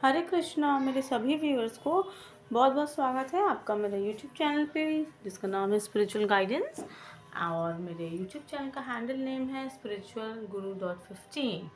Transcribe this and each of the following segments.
हरे कृष्णा मेरे सभी व्यूअर्स को बहुत बहुत स्वागत है आपका मेरे यूट्यूब चैनल पे जिसका नाम है स्पिरिचुअल गाइडेंस। और मेरे यूट्यूब चैनल का हैंडल नेम है spiritualguru.15।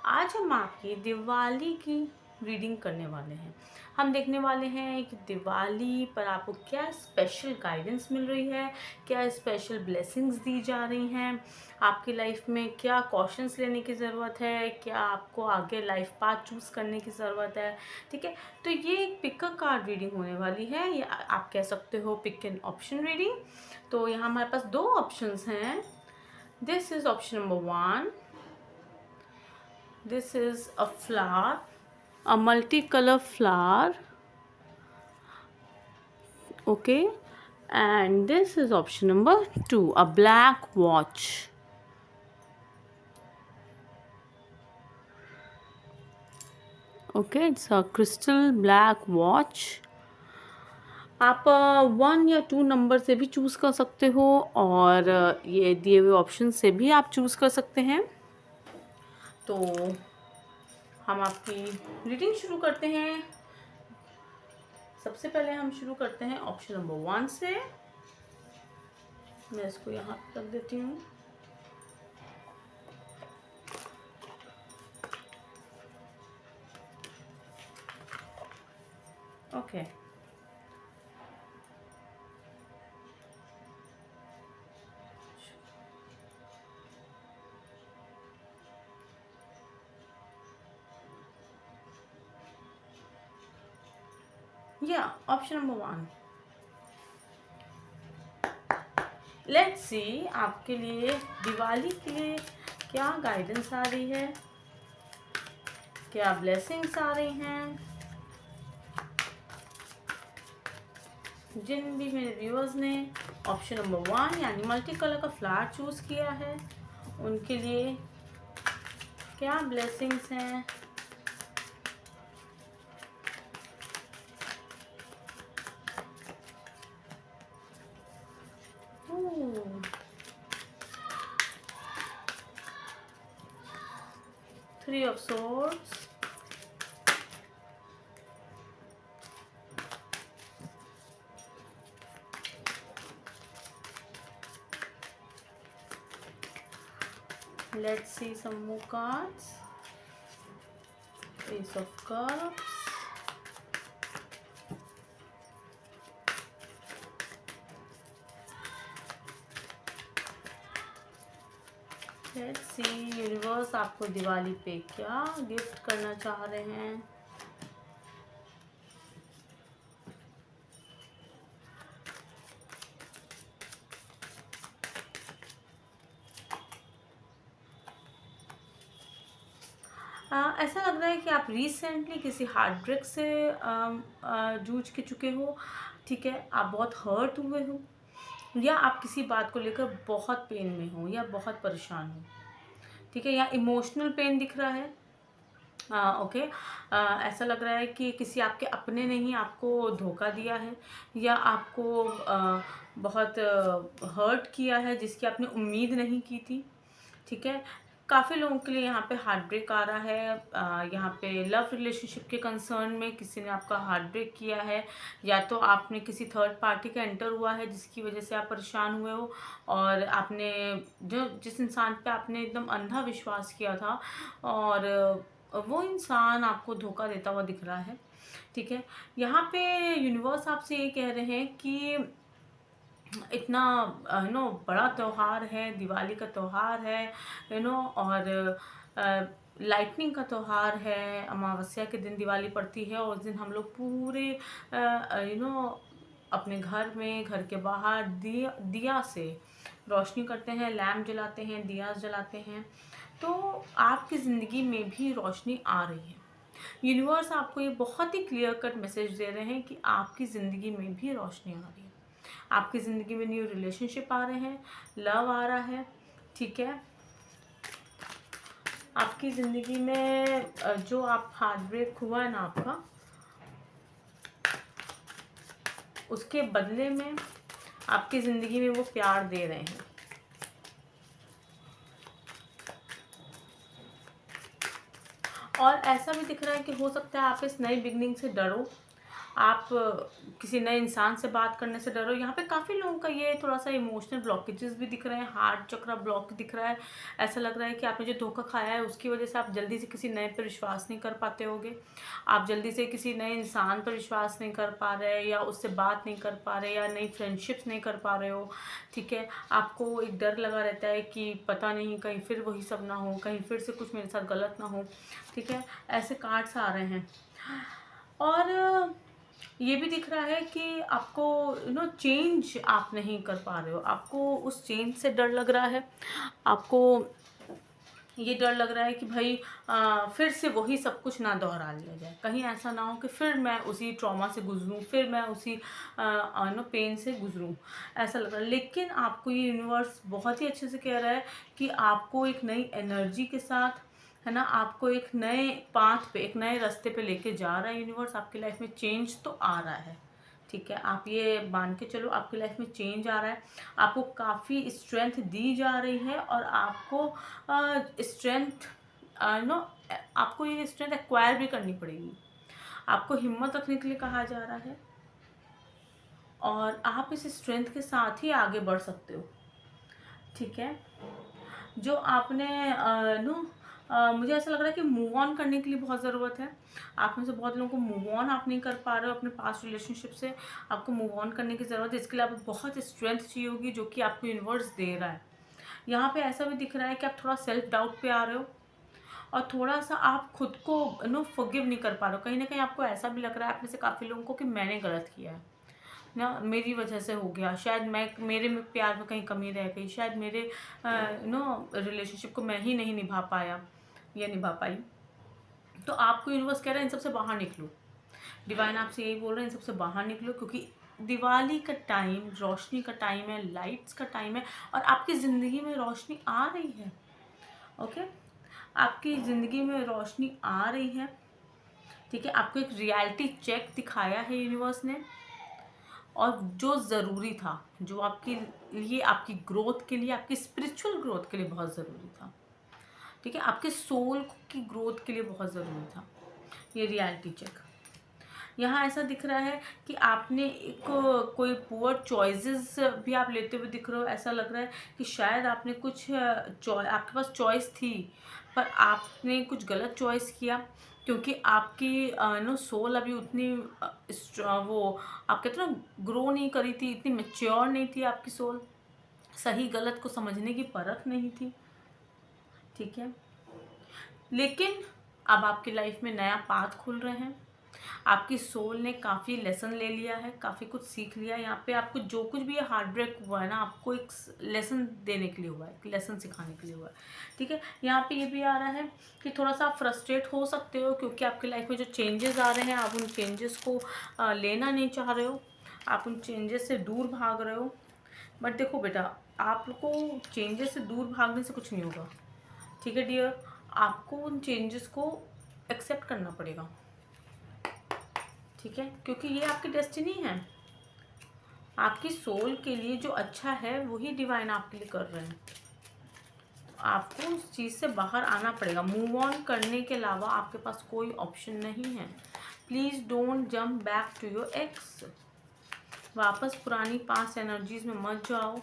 आज हम आपकी दिवाली की रीडिंग करने वाले हैं। हम देखने वाले हैं कि दिवाली पर आपको क्या स्पेशल गाइडेंस मिल रही है, क्या स्पेशल ब्लेसिंग्स दी जा रही हैं, आपकी लाइफ में क्या कॉशंस लेने की ज़रूरत है, क्या आपको आगे लाइफ पाथ चूज़ करने की ज़रूरत है। ठीक है, तो ये एक पिक अ कार्ड रीडिंग होने वाली है, या आप कह सकते हो पिक एन ऑप्शन रीडिंग। तो यहाँ हमारे पास दो ऑप्शंस हैं। This is option number 1। This is a flower, a multicolor flower. Okay, and this is option number 2, a black watch. Okay, it's a crystal black watch. आप 1 या 2 number से भी choose कर सकते हो, और ये दिए हुए ऑप्शन से भी आप चूज़ कर सकते हैं। तो हम आपकी रीडिंग शुरू करते हैं। सबसे पहले हम शुरू करते हैं ऑप्शन नंबर 1 से। मैं इसको यहाँ रख देती हूँ। ओके, या ऑप्शन नंबर 1। लेट्स सी आपके लिए दिवाली के लिए क्या गाइडेंस आ रही है, क्या ब्लेसिंग्स आ रही हैं। जिन भी मेरे व्यूअर्स ने ऑप्शन नंबर 1 यानी मल्टी कलर का फ्लावर चूज़ किया है, उनके लिए क्या ब्लेसिंग्स हैं। Three of Swords, let's see some more cards. Ace of Cups, let's see universe आपको दिवाली पे क्या गिफ्ट करना चाह रहे हैं। ऐसा लग रहा है कि आप रिसेंटली किसी हार्ट ब्रेक से जूझ के चुके हो। ठीक है, आप बहुत हर्ट हुए हो, या आप किसी बात को लेकर बहुत पेन में हो या बहुत परेशान हो। ठीक है, या इमोशनल पेन दिख रहा है। ओके, ऐसा लग रहा है कि किसी आपके अपने ने ही आपको धोखा दिया है, या आपको बहुत हर्ट किया है जिसकी आपने उम्मीद नहीं की थी। ठीक है, काफ़ी लोगों के लिए यहाँ पे हार्ट ब्रेक आ रहा है। यहाँ पे लव रिलेशनशिप के कंसर्न में किसी ने आपका हार्ट ब्रेक किया है, या तो आपने किसी थर्ड पार्टी का एंटर हुआ है जिसकी वजह से आप परेशान हुए हो, और आपने जिस इंसान पे आपने एकदम अंधा विश्वास किया था, और वो इंसान आपको धोखा देता हुआ दिख रहा है। ठीक है, यहाँ पे यूनिवर्स आपसे ये कह रहे हैं कि इतना बड़ा त्योहार है, दिवाली का त्योहार है, और लाइटनिंग का त्योहार है। अमावस्या के दिन दिवाली पड़ती है, और उस दिन हम लोग पूरे अपने घर में, घर के बाहर दिया से रोशनी करते हैं, लैम्प जलाते हैं, दिया जलाते हैं। तो आपकी ज़िंदगी में भी रोशनी आ रही है। यूनिवर्स आपको ये बहुत ही क्लियर कट मैसेज दे रहे हैं कि आपकी ज़िंदगी में भी रोशनी आ रही है। आपकी ज़िंदगी में न्यू रिलेशनशिप आ रहे हैं, लव आ रहा है। ठीक है, आपकी ज़िंदगी में जो आप हार्ट ब्रेक हुआ है ना आपका, उसके बदले में आपकी ज़िंदगी में वो प्यार दे रहे हैं। और ऐसा भी दिख रहा है कि हो सकता है आप इस नई बिगनिंग से डरो, आप किसी नए इंसान से बात करने से डरो। यहाँ पे काफ़ी लोगों का ये थोड़ा सा इमोशनल ब्लॉकेजेस भी दिख रहे हैं, हार्ट चक्र ब्लॉक दिख रहा है। ऐसा लग रहा है कि आपने जो धोखा खाया है उसकी वजह से आप जल्दी से किसी नए पर विश्वास नहीं कर पाते होगे, आप जल्दी से किसी नए इंसान पर विश्वास नहीं कर पा रहे, या उससे बात नहीं कर पा रहे, या नई फ्रेंडशिप्स नहीं कर पा रहे हो। ठीक है, आपको एक डर लगा रहता है कि पता नहीं कहीं फिर वही सब ना हो, कहीं फिर से कुछ मेरे साथ गलत ना हो। ठीक है, ऐसे कार्ड्स आ रहे हैं। और ये भी दिख रहा है कि आपको चेंज आप नहीं कर पा रहे हो, आपको उस चेंज से डर लग रहा है। आपको ये डर लग रहा है कि भाई फिर से वही सब कुछ ना दोहरा लिया जाए, कहीं ऐसा ना हो कि फिर मैं उसी ट्रॉमा से गुजरूं, फिर मैं उसी पेन से गुजरूं, ऐसा लग रहा है। लेकिन आपको ये यूनिवर्स बहुत ही अच्छे से कह रहा है कि आपको एक नई एनर्जी के साथ, है ना, आपको एक नए पाथ पे, एक नए रास्ते पे लेके जा रहा है यूनिवर्स। आपकी लाइफ में चेंज तो आ रहा है। ठीक है, आप ये मान के चलो आपकी लाइफ में चेंज आ रहा है, आपको काफ़ी स्ट्रेंथ दी जा रही है, और आपको स्ट्रेंथ नो आपको ये स्ट्रेंथ एक्वायर भी करनी पड़ेगी। आपको हिम्मत रखने के लिए कहा जा रहा है, और आप इस स्ट्रेंथ के साथ ही आगे बढ़ सकते हो। ठीक है, जो आपने मुझे ऐसा लग रहा है कि मूव ऑन करने के लिए बहुत ज़रूरत है। आप में से बहुत लोगों को मूव ऑन आप नहीं कर पा रहे हो अपने पास्ट रिलेशनशिप से, आपको मूव ऑन करने की ज़रूरत है। इसके लिए आपको बहुत स्ट्रेंथ चाहिए होगी, जो कि आपको यूनिवर्स दे रहा है। यहाँ पे ऐसा भी दिख रहा है कि आप थोड़ा सेल्फ डाउट पे आ रहे हो, और थोड़ा सा आप खुद को फॉरगिव नहीं कर पा रहे हो। कहीं ना कहीं आपको ऐसा भी लग रहा है आप में से काफ़ी लोगों को कि मैंने गलत किया है ना, मेरी वजह से हो गया, शायद मेरे में प्यार में कहीं कमी रह गई, शायद मेरे रिलेशनशिप को मैं ही नहीं निभा पाया या निभा पाई। तो आपको यूनिवर्स कह रहा है इन सबसे बाहर निकलो, डिवाइन आपसे यही बोल रहे हैं इन सबसे बाहर निकलो, क्योंकि दिवाली का टाइम रोशनी का टाइम है, लाइट्स का टाइम है, और आपकी ज़िंदगी में रोशनी आ रही है। ओके, आपकी ज़िंदगी में रोशनी आ रही है। ठीक है, आपको एक रियलिटी चेक दिखाया है यूनिवर्स ने, और जो ज़रूरी था, जो आपके लिए, आपकी ग्रोथ के लिए, आपकी स्पिरिचुअल ग्रोथ के लिए बहुत ज़रूरी था। ठीक है, आपके सोल की ग्रोथ के लिए बहुत ज़रूरी था ये रियलिटी चेक। यहाँ ऐसा दिख रहा है कि आपने एक कोई पुअर चॉइसेस भी आप लेते हुए दिख रहे हो। ऐसा लग रहा है कि शायद आपने कुछ आपके पास चॉइस थी, पर आपने कुछ गलत चॉइस किया, क्योंकि आपकी सोल अभी उतनी वो आप कहते हो ना ग्रो नहीं करी थी, इतनी मेच्योर नहीं थी आपकी सोल, सही गलत को समझने की परख नहीं थी। ठीक है, लेकिन अब आपकी लाइफ में नया पाथ खुल रहे हैं, आपकी सोल ने काफ़ी लेसन ले लिया है, काफ़ी कुछ सीख लिया है। यहाँ पे आपको जो कुछ भी हार्ट ब्रेक हुआ है ना, आपको एक लेसन देने के लिए हुआ है, एक लेसन सिखाने के लिए हुआ है। ठीक है, यहाँ पे ये भी आ रहा है कि थोड़ा सा आप फ्रस्ट्रेट हो सकते हो, क्योंकि आपकी लाइफ में जो चेंजेस आ रहे हैं आप उन चेंजेस को लेना नहीं चाह रहे हो, आप उन चेंजेस से दूर भाग रहे हो। बट देखो बेटा, आपको चेंजेस से दूर भागने से कुछ नहीं होगा। ठीक है डियर, आपको उन चेंजेस को एक्सेप्ट करना पड़ेगा। ठीक है, क्योंकि ये आपकी डेस्टिनी है, आपकी सोल के लिए जो अच्छा है वही डिवाइन आपके लिए कर रहे हैं। आपको उस चीज़ से बाहर आना पड़ेगा, मूव ऑन करने के अलावा आपके पास कोई ऑप्शन नहीं है। Please don't jump back to your ex, वापस पुरानी पास्ट एनर्जीज में मत जाओ।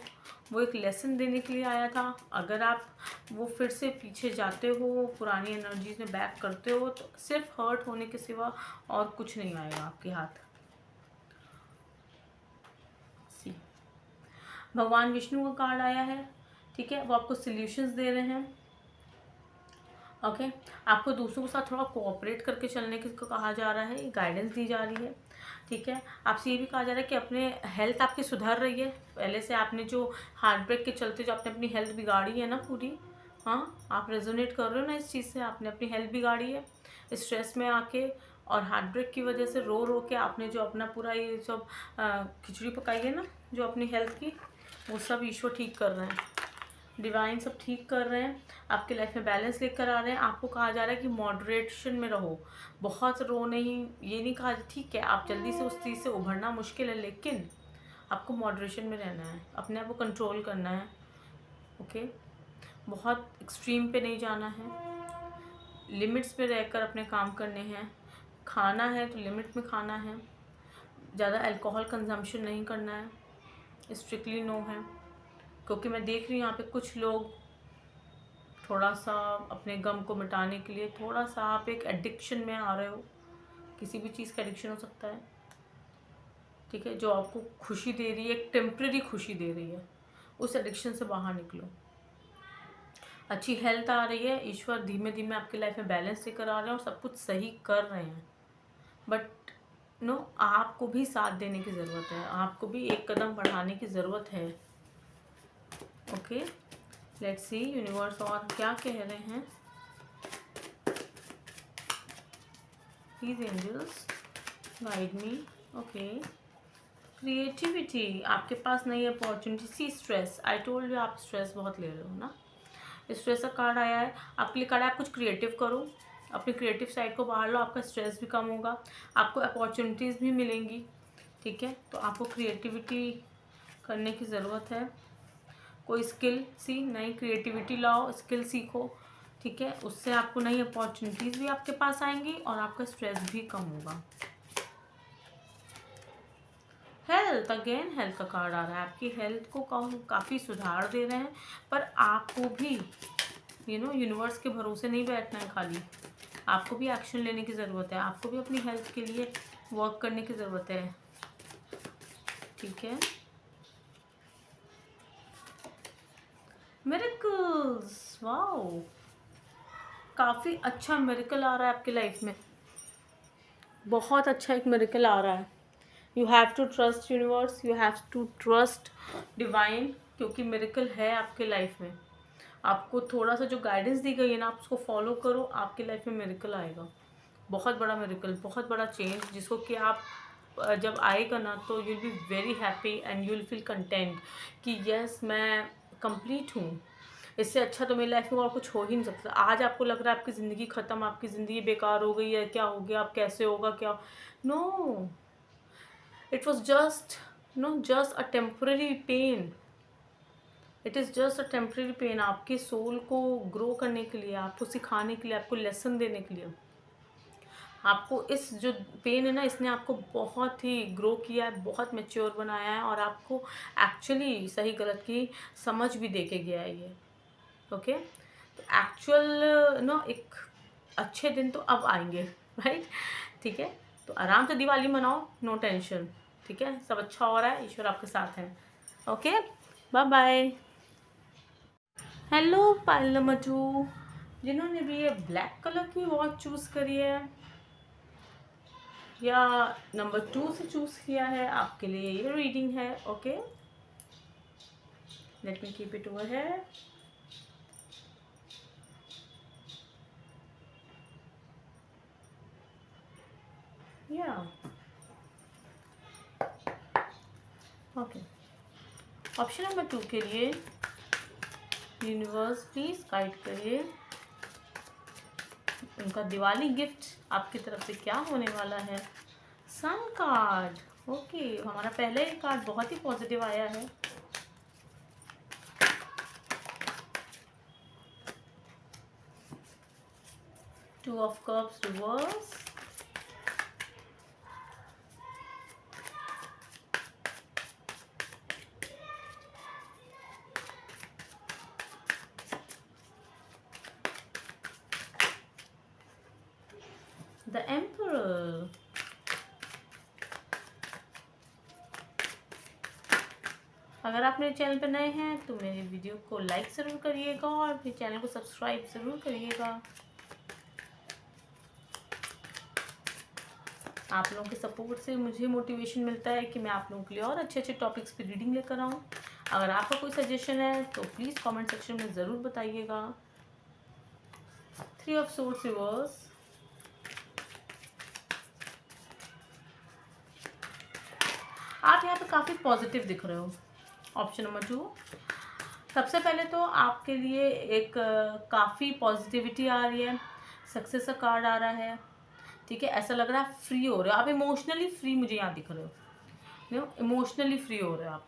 वो एक लेसन देने के लिए आया था, अगर आप वो फिर से पीछे जाते हो, पुरानी एनर्जीज में बैक करते हो, तो सिर्फ हर्ट होने के सिवा और कुछ नहीं आएगा आपके हाथ। सी भगवान विष्णु का कार्ड आया है। ठीक है, वो आपको सॉल्यूशंस दे रहे हैं। ओके, आपको दूसरों के साथ थोड़ा कोऑपरेट करके चलने को कहा जा रहा है, गाइडेंस दी जा रही है। ठीक है, आपसे ये भी कहा जा रहा है कि अपने हेल्थ आपकी सुधर रही है। पहले से आपने जो हार्ट ब्रेक के चलते जो आपने अपनी हेल्थ बिगाड़ी है ना पूरी, हाँ आप रेजोनेट कर रहे हो ना इस चीज़ से, आपने अपनी हेल्थ बिगाड़ी है स्ट्रेस में आके, और हार्ट ब्रेक की वजह से रो रो के आपने जो अपना पूरा ये सब खिचड़ी पकाई है ना जो अपनी हेल्थ की, वो सब ईश्वर ठीक कर रहे हैं, डिवाइन सब ठीक कर रहे हैं, आपके लाइफ में बैलेंस लेकर आ रहे हैं। आपको कहा जा रहा है कि मॉडरेशन में रहो, बहुत रो नहीं, ये नहीं कहा, ठीक है आप जल्दी से उस चीज़ से उभरना मुश्किल है, लेकिन आपको मॉडरेशन में रहना है, अपने आप को कंट्रोल करना है। ओके, बहुत एक्सट्रीम पे नहीं जाना है। लिमिट्स पे रहकर अपने काम करने हैं। खाना है तो लिमिट में खाना है, ज़्यादा अल्कोहल कंजम्पशन नहीं करना है, स्ट्रिक्टली नो है। क्योंकि मैं देख रही हूँ यहाँ पे कुछ लोग थोड़ा सा अपने गम को मिटाने के लिए थोड़ा सा आप एक एडिक्शन में आ रहे हो। किसी भी चीज़ का एडिक्शन हो सकता है, ठीक है, जो आपको खुशी दे रही है, एक टेम्प्रेरी खुशी दे रही है, उस एडिक्शन से बाहर निकलो। अच्छी हेल्थ आ रही है, ईश्वर धीमे धीमे आपकी लाइफ में बैलेंस लेकर आ रहे हैं और सब कुछ सही कर रहे हैं। बट नो, आपको भी साथ देने की ज़रूरत है, आपको भी एक कदम बढ़ाने की ज़रूरत है। ओके, लेट्स सी यूनिवर्स और क्या कह रहे हैं। Please angels guide me. Okay, creativity, आपके पास नई opportunity. See stress, I told you आप स्ट्रेस बहुत ले रहे हो ना। स्ट्रेस का कार्ड आया है, आपके लिए कार्ड है आप कुछ क्रिएटिव करो, अपनी क्रिएटिव साइड को बाहर लो, आपका स्ट्रेस भी कम होगा, आपको अपॉर्चुनिटीज़ भी मिलेंगी, ठीक है। तो आपको क्रिएटिविटी करने की ज़रूरत है। कोई स्किल सी नई क्रिएटिविटी लाओ, स्किल सीखो, ठीक है, उससे आपको नई अपॉर्चुनिटीज़ भी आपके पास आएंगी और आपका स्ट्रेस भी कम होगा। हेल्थ, अगेन हेल्थ का कार्ड आ रहा है, आपकी हेल्थ को काफ़ी सुधार दे रहे हैं, पर आपको भी यूनिवर्स के भरोसे नहीं बैठना है खाली, आपको भी एक्शन लेने की ज़रूरत है, आपको भी अपनी हेल्थ के लिए वर्क करने की ज़रूरत है, ठीक है। मिरेकल्स, वाओ, काफ़ी अच्छा मिरेकल आ रहा है आपकी लाइफ में, बहुत अच्छा एक मिरेकल आ रहा है। You have to trust universe, you have to trust divine, क्योंकि मिरेकल है आपके लाइफ में। आपको थोड़ा सा जो गाइडेंस दी गई है ना, आप उसको फॉलो करो, आपके लाइफ में मिरेकल आएगा, बहुत बड़ा मिरेकल, बहुत बड़ा चेंज, जिसको कि आप जब आएगा ना तो you will be very happy and you will feel content कि यस मैं कंप्लीट हूँ, इससे अच्छा तो मेरी लाइफ में और कुछ हो ही नहीं सकता। आज आपको लग रहा है आपकी ज़िंदगी ख़त्म, आपकी ज़िंदगी बेकार हो गई है, क्या हो गया, आप कैसे होगा, क्या, no, it was just just a temporary pain, it is just a temporary pain, आपके सोल को ग्रो करने के लिए, आपको सिखाने के लिए, आपको लेसन देने के लिए। आपको इस जो पेन है ना, इसने आपको बहुत ही ग्रो किया है, बहुत मैच्योर बनाया है और आपको एक्चुअली सही गलत की समझ भी दे के गया है ये। ओके, तो एक्चुअल एक अच्छे दिन तो अब आएंगे, राइट, ठीक है। तो आराम से दिवाली मनाओ, नो टेंशन, ठीक है, सब अच्छा हो रहा है, ईश्वर आपके साथ है। Okay, bye bye. Hello Payal Madhu, जिन्होंने भी ये ब्लैक कलर की वॉच चूज़ करी है या नंबर 2 से चूज़ किया है, आपके लिए ये रीडिंग है। Okay, let me keep it over है। या ओके, ऑप्शन नंबर 2 के लिए यूनिवर्स प्लीज गाइड करिए, उनका दिवाली गिफ्ट आपकी तरफ से क्या होने वाला है। सन कार्ड, ओके, हमारा पहला ही कार्ड बहुत ही पॉजिटिव आया है। Two of cups reverse, the emperor, अगर आप मेरे चैनल पर नए हैं तो मेरे वीडियो को लाइक ज़रूर करिएगा और मेरे चैनल को सब्सक्राइब ज़रूर करिएगा। आप लोगों के सपोर्ट से मुझे मोटिवेशन मिलता है कि मैं आप लोगों के लिए और अच्छे अच्छे टॉपिक्स पे रीडिंग लेकर आऊँ। अगर आपका कोई सजेशन है तो प्लीज़ कमेंट सेक्शन में ज़रूर बताइएगा। 3 ऑफ सोर्ड्स रिवर्स, आप यहाँ पे काफ़ी पॉजिटिव दिख रहे हो। ऑप्शन नंबर 2, सबसे पहले तो आपके लिए एक काफ़ी पॉजिटिविटी आ रही है, सक्सेस का कार्ड आ रहा है, ठीक है। ऐसा लग रहा है फ्री हो रहे हो आप, इमोशनली फ्री मुझे यहाँ दिख रहे हो, इमोशनली फ्री हो रहे हो आप,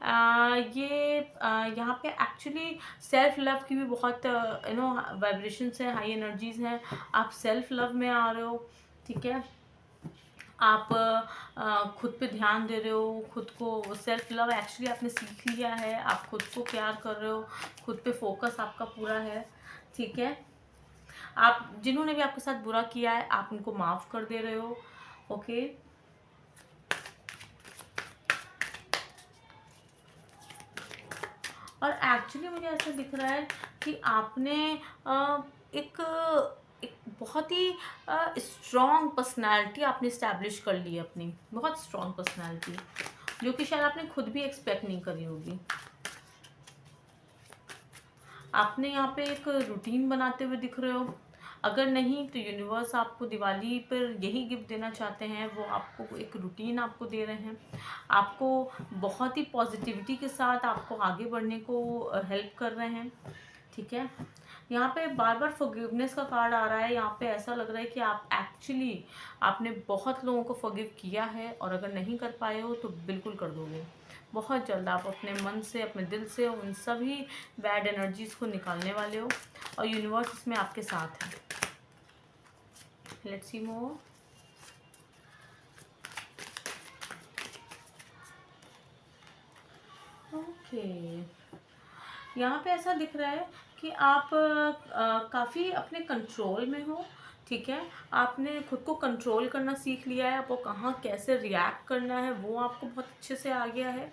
यहाँ पे एक्चुअली सेल्फ लव की भी बहुत वाइब्रेशंस हैं, हाई एनर्जीज हैं। आप सेल्फ लव में आ रहे हो, ठीक है। आप खुद पे ध्यान दे रहे हो, खुद को सेल्फ लव एक्चुअली आपने सीख लिया है, आप खुद को प्यार कर रहे हो, खुद पे फोकस आपका पूरा है, ठीक है। आप जिन्होंने भी आपके साथ बुरा किया है आप उनको माफ़ कर दे रहे हो, ओके। और एक्चुअली मुझे ऐसा दिख रहा है कि आपने एक एक बहुत ही स्ट्रॉन्ग पर्सनालिटी आपने इस्टेब्लिश कर ली है, अपनी बहुत स्ट्रॉन्ग पर्सनालिटी, जो कि शायद आपने खुद भी एक्सपेक्ट नहीं करी होगी। आपने यहाँ पे एक रूटीन बनाते हुए दिख रहे हो। अगर नहीं तो यूनिवर्स आपको दिवाली पर यही गिफ्ट देना चाहते हैं, वो आपको एक रूटीन आपको दे रहे हैं, आपको बहुत ही पॉजिटिविटी के साथ आपको आगे बढ़ने को हेल्प कर रहे हैं, ठीक है। यहाँ पे बार बार फॉरगिवनेस का कार्ड आ रहा है। यहाँ पे ऐसा लग रहा है कि आप एक्चुअली आपने बहुत लोगों को फॉरगिव किया है, और अगर नहीं कर पाए हो तो बिल्कुल कर दोगे। बहुत जल्द आप अपने मन से, अपने दिल से उन सभी बैड एनर्जीज़ को निकालने वाले हो, और यूनिवर्स इसमें आपके साथ है। Let's see more. ओके, यहाँ पे ऐसा दिख रहा है कि आप काफ़ी अपने कंट्रोल में हो, ठीक है। आपने खुद को कंट्रोल करना सीख लिया है, आपको कहाँ कैसे रिएक्ट करना है वो आपको बहुत अच्छे से आ गया है।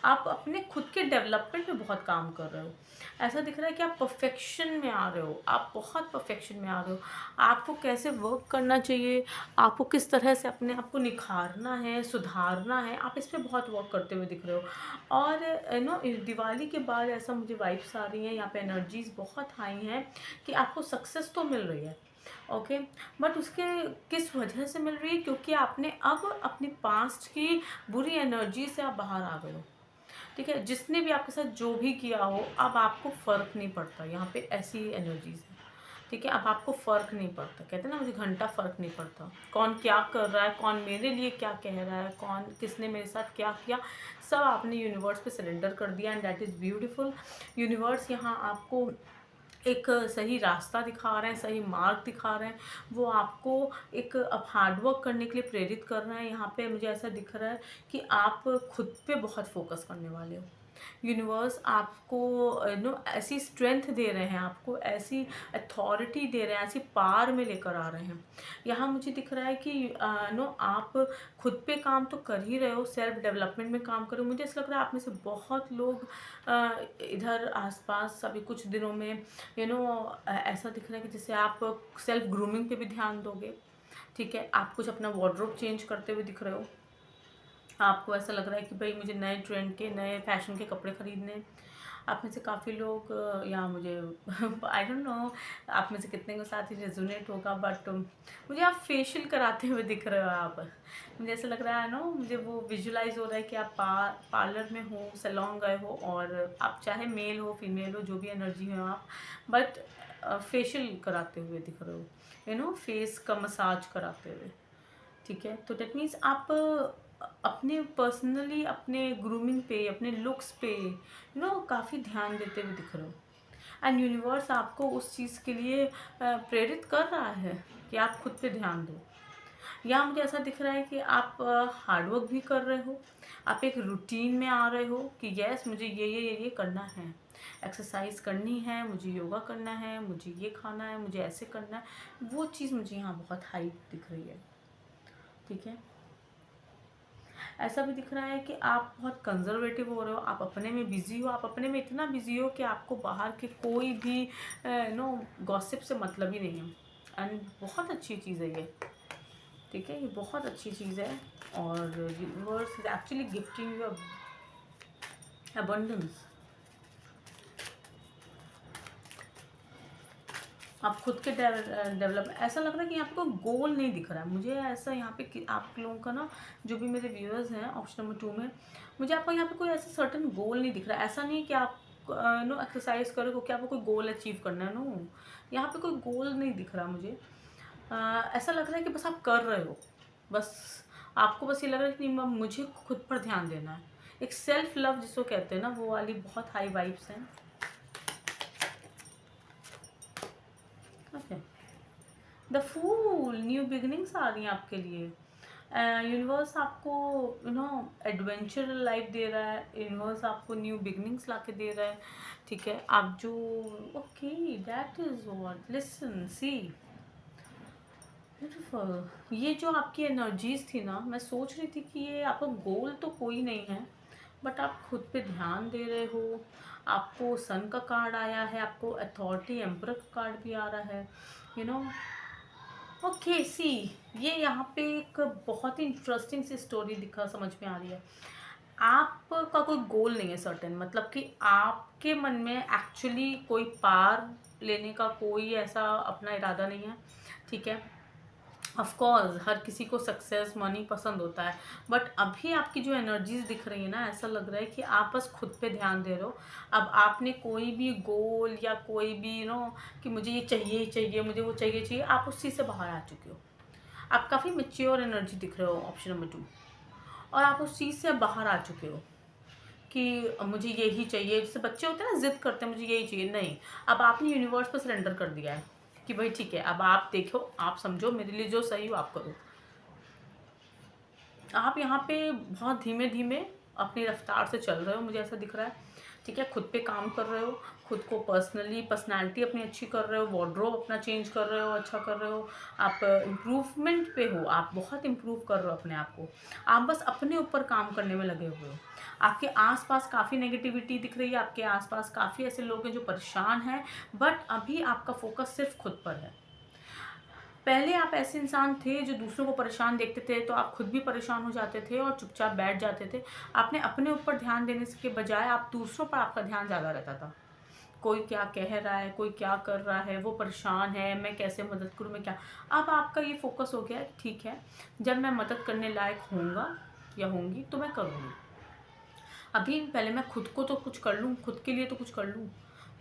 आप अपने खुद के डेवलपमेंट में बहुत काम कर रहे हो। ऐसा दिख रहा है कि आप परफेक्शन में आ रहे हो, आप बहुत परफेक्शन में आ रहे हो। आपको कैसे वर्क करना चाहिए, आपको किस तरह से अपने आप को निखारना है, सुधारना है, आप इस पे बहुत वर्क करते हुए दिख रहे हो। और दिवाली के बाद ऐसा मुझे वाइब्स आ रही हैं, यहाँ पे एनर्जीज बहुत हाई हैं कि आपको सक्सेस तो मिल रही है, ओके। बट उसके किस वजह से मिल रही है, क्योंकि आपने अब अपनी पास्ट की बुरी एनर्जी से आप बाहर आ गए हो, ठीक है। जिसने भी आपके साथ जो भी किया हो, अब आपको फ़र्क नहीं पड़ता। यहाँ पे ऐसी एनर्जीज है, ठीक है। अब आपको फ़र्क नहीं पड़ता, कहते हैं ना मुझे घंटा फ़र्क नहीं पड़ता कौन क्या कर रहा है, कौन मेरे लिए क्या कह रहा है, कौन किसने मेरे साथ क्या किया, सब आपने यूनिवर्स पे सरेंडर कर दिया, and that is beautiful. Universe यहाँ आपको एक सही रास्ता दिखा रहे हैं, सही मार्ग दिखा रहे हैं। वो आपको एक अब हार्ड वर्क करने के लिए प्रेरित कर रहे हैं। यहाँ पे मुझे ऐसा दिख रहा है कि आप खुद पे बहुत फोकस करने वाले हो। यूनिवर्स आपको ऐसी स्ट्रेंथ दे रहे हैं, आपको ऐसी अथॉरिटी दे रहे हैं, ऐसी पावर में लेकर आ रहे हैं। यहाँ मुझे दिख रहा है कि आप खुद पे काम तो कर ही रहे हो, सेल्फ डेवलपमेंट में काम करो। मुझे ऐसा लग रहा है आप में से बहुत लोग इधर आसपास अभी कुछ दिनों में ऐसा दिख रहा है कि जैसे आप सेल्फ ग्रूमिंग पे भी ध्यान दोगे, ठीक है। आप कुछ अपना वार्डरोब चेंज करते हुए दिख रहे हो। आपको ऐसा लग रहा है कि भाई मुझे नए ट्रेंड के, नए फैशन के कपड़े खरीदने। आप में से काफ़ी लोग या मुझे आई डोंट नो आप में से कितने के साथ ही रेजोनेट होगा, बट मुझे आप फेशियल कराते हुए दिख रहे हो। आप मुझे ऐसा लग रहा है मुझे वो विजुलाइज हो रहा है कि आप पार्लर में हो, सैलून गए हो, और आप चाहे मेल हो फीमेल हो जो भी एनर्जी हो आप, बट फेशियल कराते हुए दिख रहे हो, फेस का मसाज कराते हुए, ठीक है। तो डेट मीन्स आप अपने पर्सनली अपने ग्रूमिंग पे, अपने लुक्स पे काफ़ी ध्यान देते हुए दिख रहे हो, एंड यूनिवर्स आपको उस चीज़ के लिए प्रेरित कर रहा है कि आप खुद पे ध्यान दो। यहाँ मुझे ऐसा दिख रहा है कि आप हार्डवर्क भी कर रहे हो, आप एक रूटीन में आ रहे हो कि यस मुझे ये करना है, एक्सरसाइज करनी है, मुझे योगा करना है, मुझे ये खाना है, मुझे ऐसे करना है। वो चीज़ मुझे यहाँ बहुत हाई दिख रही है, ठीक है। ऐसा भी दिख रहा है कि आप बहुत कंजर्वेटिव हो रहे हो, आप अपने में बिजी हो, आप अपने में इतना बिजी हो कि आपको बाहर के कोई भी गॉसिप से मतलब ही नहीं है, एंड बहुत अच्छी चीज़ है ये, ठीक है। ये बहुत अच्छी चीज़ है, और universe is actually gifting you abundance. आप खुद के डेवलप, ऐसा लग रहा है कि यहाँ पे कोई गोल नहीं दिख रहा है मुझे। ऐसा यहाँ पे कि आप लोगों का जो भी मेरे व्यूअर्स हैं ऑप्शन नंबर 2 में, मुझे आपका यहाँ पे कोई ऐसा सर्टन गोल नहीं दिख रहा है। ऐसा नहीं कि आप एक्सरसाइज करो क्योंकि आपको कोई गोल अचीव करना है, यहाँ पे कोई गोल नहीं दिख रहा मुझे। ऐसा लग रहा है कि बस आप कर रहे हो, बस आपको बस ये लग रहा है कि नहीं मुझे खुद पर ध्यान देना है, एक सेल्फ लव जिसको कहते हैं ना, वो वाली बहुत हाई वाइब्स हैं। Okay, the fool, new beginnings आ रही हैं आपके लिए। यूनिवर्स आपको एडवेंचर लाइफ दे रहा है, यूनिवर्स आपको न्यू बिगनिंग्स ला के दे रहा है। ठीक है, आप जो okay, that is what, listen C, beautiful. ये जो आपकी एनर्जीज थी ना, मैं सोच रही थी कि ये आपका गोल तो कोई नहीं है, बट आप खुद पे ध्यान दे रहे हो। आपको सन का कार्ड आया है, आपको अथॉरिटी एम्परर का कार्ड भी आ रहा है, यू नो। ओके सी, ये यहाँ पे एक बहुत ही इंटरेस्टिंग सी स्टोरी दिखा समझ में आ रही है। आपका कोई गोल नहीं है सर्टेन, मतलब कि आपके मन में एक्चुअली कोई पार लेने का कोई ऐसा अपना इरादा नहीं है। ठीक है, ऑफ कोर्स हर किसी को सक्सेस मनी पसंद होता है, बट अभी आपकी जो एनर्जीज दिख रही है ना, ऐसा लग रहा है कि आप बस खुद पे ध्यान दे रहे हो। अब आपने कोई भी गोल या कोई भी कि मुझे ये चाहिए ही चाहिए, मुझे वो चाहिए चाहिए, आप उस चीज़ से बाहर आ चुके हो। आप काफ़ी मेच्योर एनर्जी दिख रहे हो, ऑप्शन नंबर 2। और आप उस चीज़ से बाहर आ चुके हो कि मुझे यही चाहिए। जैसे बच्चे होते हैं ना, जिद करते हैं मुझे यही चाहिए, नहीं, अब आपने यूनिवर्स पर सरेंडर कर दिया है कि भाई ठीक है, अब आप देखो, आप समझो, मेरे लिए जो सही हो आप करो। आप यहाँ पे बहुत धीमे धीमे अपनी रफ्तार से चल रहे हो, मुझे ऐसा दिख रहा है। ठीक है, खुद पे काम कर रहे हो, खुद को पर्सनालिटी अपनी अच्छी कर रहे हो, वार्डरोब अपना चेंज कर रहे हो, अच्छा कर रहे हो। आप इम्प्रूवमेंट पे हो, आप बहुत इम्प्रूव कर रहे हो अपने आप को। आप बस अपने ऊपर काम करने में लगे हुए हो। आपके आसपास काफ़ी नेगेटिविटी दिख रही है, आपके आसपास काफ़ी ऐसे लोग हैं जो परेशान हैं, बट अभी आपका फोकस सिर्फ खुद पर है। पहले आप ऐसे इंसान थे जो दूसरों को परेशान देखते थे तो आप खुद भी परेशान हो जाते थे और चुपचाप बैठ जाते थे। आपने अपने ऊपर ध्यान देने के बजाय आप दूसरों पर आपका ध्यान ज़्यादा रहता था। कोई क्या कह रहा है, कोई क्या कर रहा है, वो परेशान है, मैं कैसे मदद करूँ, मैं क्या। अब आपका ये फोकस हो गया, ठीक है, जब मैं मदद करने लायक होऊंगा या होंगी तो मैं करूँगी। अभी पहले मैं खुद को तो कुछ कर लूँ, खुद के लिए तो कुछ कर लूँ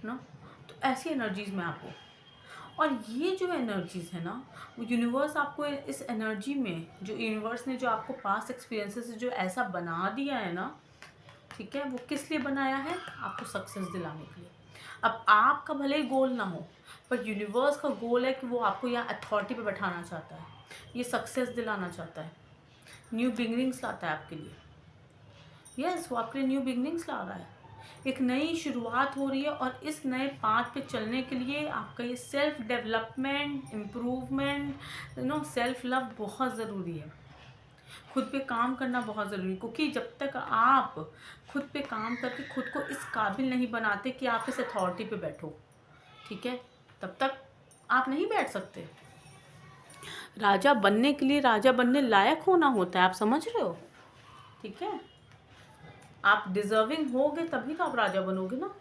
ना। तो ऐसी एनर्जीज में आपको, और ये जो एनर्जीज है ना, वो यूनिवर्स आपको इस एनर्जी में, जो यूनिवर्स ने जो आपको पास्ट एक्सपीरियंसेस से जो ऐसा बना दिया है ना, ठीक है, वो किस लिए बनाया है, आपको सक्सेस दिलाने के लिए। अब आपका भले ही गोल ना हो, पर यूनिवर्स का गोल है कि वो आपको यहाँ अथॉरिटी पे बैठाना चाहता है, ये सक्सेस दिलाना चाहता है, न्यू बिगनिंग्स लाता है आपके लिए। यस, वो आपके लिए न्यू बिगनिंग्स ला रहा है, एक नई शुरुआत हो रही है। और इस नए पाथ पे चलने के लिए आपका ये self development, improvement, self love बहुत ज़रूरी है। खुद पे काम करना बहुत ज़रूरी है, क्योंकि जब तक आप खुद पे काम करके खुद को इस काबिल नहीं बनाते कि आप इस अथॉरिटी पे बैठो, ठीक है, तब तक आप नहीं बैठ सकते। राजा बनने के लिए राजा बनने लायक होना होता है, आप समझ रहे हो? ठीक है, आप डिजर्विंग होगे तभी तो आप राजा बनोगे ना।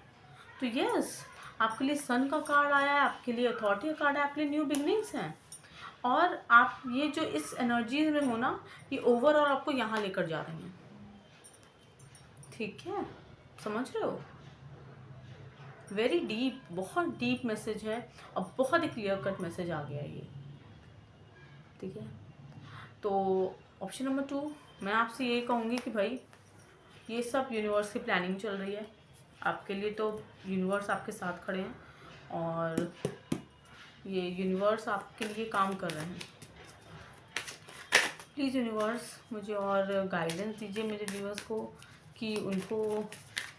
तो यस, आपके लिए सन का कार्ड आया है, आपके लिए अथॉरिटी का कार्ड है, आपके लिए न्यू बिगनिंग्स हैं। और आप ये जो इस एनर्जी में हो ना, ये ओवरऑल आपको यहाँ लेकर जा रहे हैं। ठीक है, समझ रहे हो? वेरी डीप, बहुत डीप मैसेज है और बहुत ही क्लियर कट मैसेज आ गया ये। ठीक है, तो ऑप्शन नंबर 2, मैं आपसे यही कहूँगी कि भाई ये सब यूनिवर्स की प्लानिंग चल रही है आपके लिए। तो यूनिवर्स आपके साथ खड़े हैं और ये यूनिवर्स आपके लिए काम कर रहे हैं। प्लीज़ यूनिवर्स मुझे और गाइडेंस दीजिए मेरे व्यूअर्स को कि उनको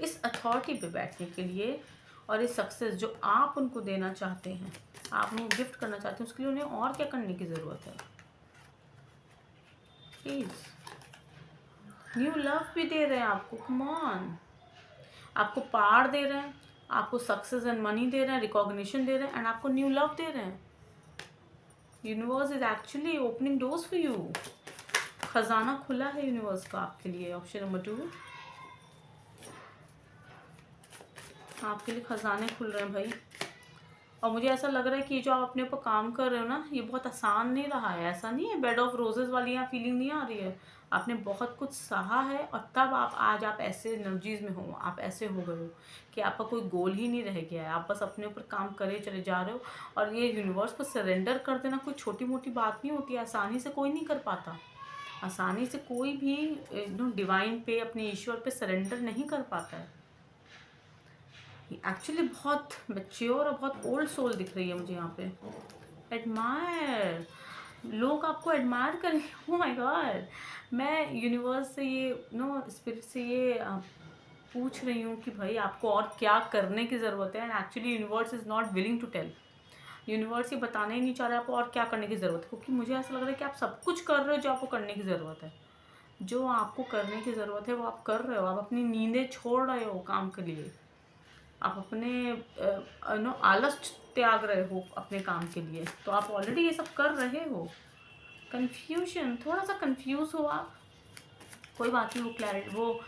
इस अथॉरिटी पे बैठने के लिए और इस सक्सेस जो आप उनको देना चाहते हैं, आप उनको गिफ्ट करना चाहते हैं, उसके लिए उन्हें और क्या करने की ज़रूरत है। प्लीज़, न्यू लव भी दे रहे हैं आपको, कम ऑन, आपको पार दे रहे हैं, आपको सक्सेस एंड मनी दे रहे हैं, रिकॉग्निशन दे रहे हैं, एंड आपको न्यू लव दे रहे हैं। Universe is actually opening doors for you. खजाना खुला है यूनिवर्स का आपके लिए। ऑप्शन नंबर 2, आपके लिए खजाने खुल रहे हैं भाई। और मुझे ऐसा लग रहा है कि जो आप अपने ऊपर काम कर रहे हो ना, ये बहुत आसान नहीं रहा है। ऐसा नहीं है बेड ऑफ रोजेस वाली यहाँ फीलिंग नहीं आ रही है। आपने बहुत कुछ सहा है और तब आज आप ऐसे एनर्जीज में हो, आप ऐसे हो गए हो कि आपका कोई गोल ही नहीं रह गया है। आप बस अपने ऊपर काम करे चले जा रहे हो। और ये यूनिवर्स को सरेंडर कर देना कोई छोटी मोटी बात नहीं होती है, आसानी से कोई नहीं कर पाता। आसानी से कोई भी डिवाइन पे, अपने ईश्वर पे सरेंडर नहीं कर पाता है। एक्चुअली बहुत मैच्योर और बहुत ओल्ड सोल दिख रही है मुझे यहाँ पे। एडमायर, लोग आपको एडमायर करें। ओह माय गॉड, मैं यूनिवर्स से ये स्पिरिट से ये पूछ रही हूँ कि भाई आपको और क्या करने की ज़रूरत है। And actually universe is not willing to tell. Universe ये बताना ही नहीं चाह रहा आपको और क्या करने की ज़रूरत है, क्योंकि मुझे ऐसा लग रहा है कि आप सब कुछ कर रहे हो जो आपको करने की ज़रूरत है। जो आपको करने की ज़रूरत है वो आप कर रहे हो। आप अपनी नींदें छोड़ रहे हो काम के लिए। आप अपने आलस त्याग रहे हो अपने काम के लिए। तो आप ऑलरेडी ये सब कर रहे हो। कन्फ्यूजन, थोड़ा सा कन्फ्यूज़ हो आप, कोई बात नहीं। वो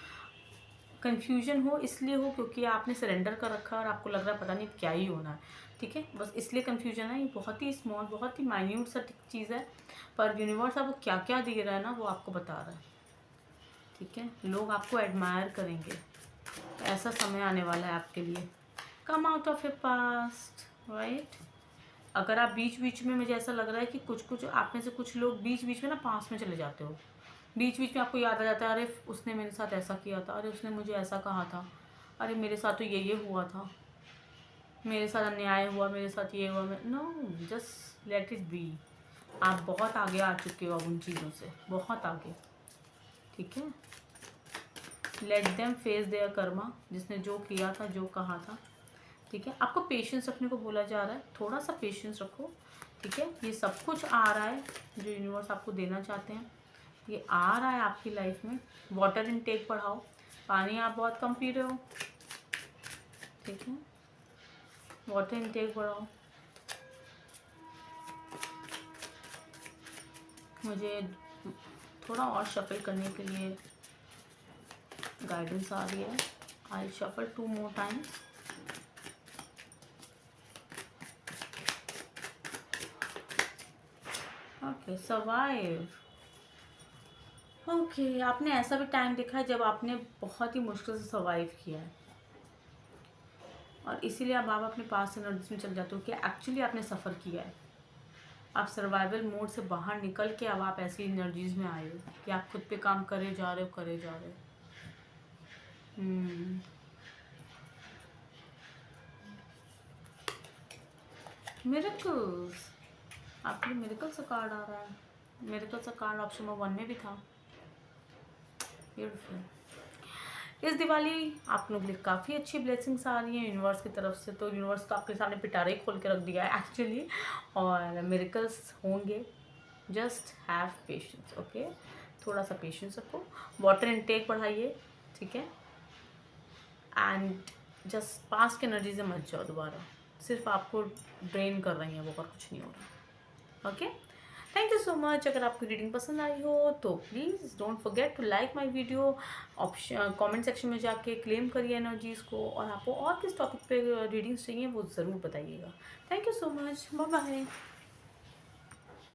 कन्फ्यूजन हो इसलिए हो क्योंकि आपने सरेंडर कर रखा है और आपको लग रहा है पता नहीं क्या ही होना है। ठीक है, बस इसलिए कन्फ्यूजन है। ये बहुत ही स्मॉल, बहुत ही माइन्यूट सा चीज़ है, पर यूनिवर्स आपको क्या क्या दे रहा है ना वो आपको बता रहा है। ठीक है, लोग आपको एडमायर करेंगे। ऐसा समय आने वाला है आपके लिए। Come out of your past, right. अगर आप बीच बीच में, मुझे ऐसा लग रहा है कि कुछ आप में से कुछ लोग बीच बीच में ना पास्ट में चले जाते हो। बीच बीच में आपको याद आ जाता है, अरे उसने मेरे साथ ऐसा किया था, अरे उसने मुझे ऐसा कहा था, अरे मेरे साथ तो ये हुआ था, मेरे साथ अन्याय हुआ, मेरे साथ ये हुआ। No, just let it be. आप बहुत आगे आ चुके हो अब उन चीज़ों से, बहुत आगे। ठीक है, let them face their karma, जिसने जो किया था, जो कहा था। ठीक है, आपको पेशेंस रखने को बोला जा रहा है, थोड़ा सा पेशेंस रखो। ठीक है, ये सब कुछ आ रहा है जो यूनिवर्स आपको देना चाहते हैं, ये आ रहा है आपकी लाइफ में। वाटर इनटेक बढ़ाओ, पानी आप बहुत कम पी रहे हो। ठीक है, वाटर इनटेक बढ़ाओ। मुझे थोड़ा और शफल करने के लिए गाइडेंस आ रही है। I shuffle 2 more times। Okay, survive. Okay, आपने ऐसा भी टाइम देखा है जब आपने बहुत ही मुश्किल से सर्वाइव किया है, और इसीलिए अब आप अपने पास एनर्जीज में चल जाते हो कि एक्चुअली आपने सफ़र किया है। आप सर्वाइवल मोड से बाहर निकल के अब आप ऐसी एनर्जीज में आए हो कि आप खुद पे काम करे जा रहे हो, करे जा रहे हो। मिरेकल्स, आपके लिए मिरेकल का कार्ड आ रहा है। मिरेकल का कार्ड ऑप्शन नंबर 1 में भी था। ब्यूटीफुल। इस दिवाली आप लोग के लिए काफ़ी अच्छी ब्लेसिंग्स आ रही हैं यूनिवर्स की तरफ से। तो यूनिवर्स तो आपके सामने पिटारा ही खोल के रख दिया है एक्चुअली, और मिरेकल्स होंगे। Just have patience, okay. थोड़ा सा पेशेंस रखो, वाटर इनटेक बढ़ाइए। ठीक है, एंड जस्ट पास्ट की एनर्जी से मत जाओ दोबारा, सिर्फ आपको ड्रेन कर रही हैं वो, और कुछ नहीं हो रहा। Okay, thank you so much. अगर आपको रीडिंग पसंद आई हो तो please don't forget to like my video. Option comment section में जाके क्लेम करिए एनर्जीज़ को, और आपको और किस टॉपिक पे रीडिंग्स चाहिए वो ज़रूर बताइएगा। Thank you so much, bye bye.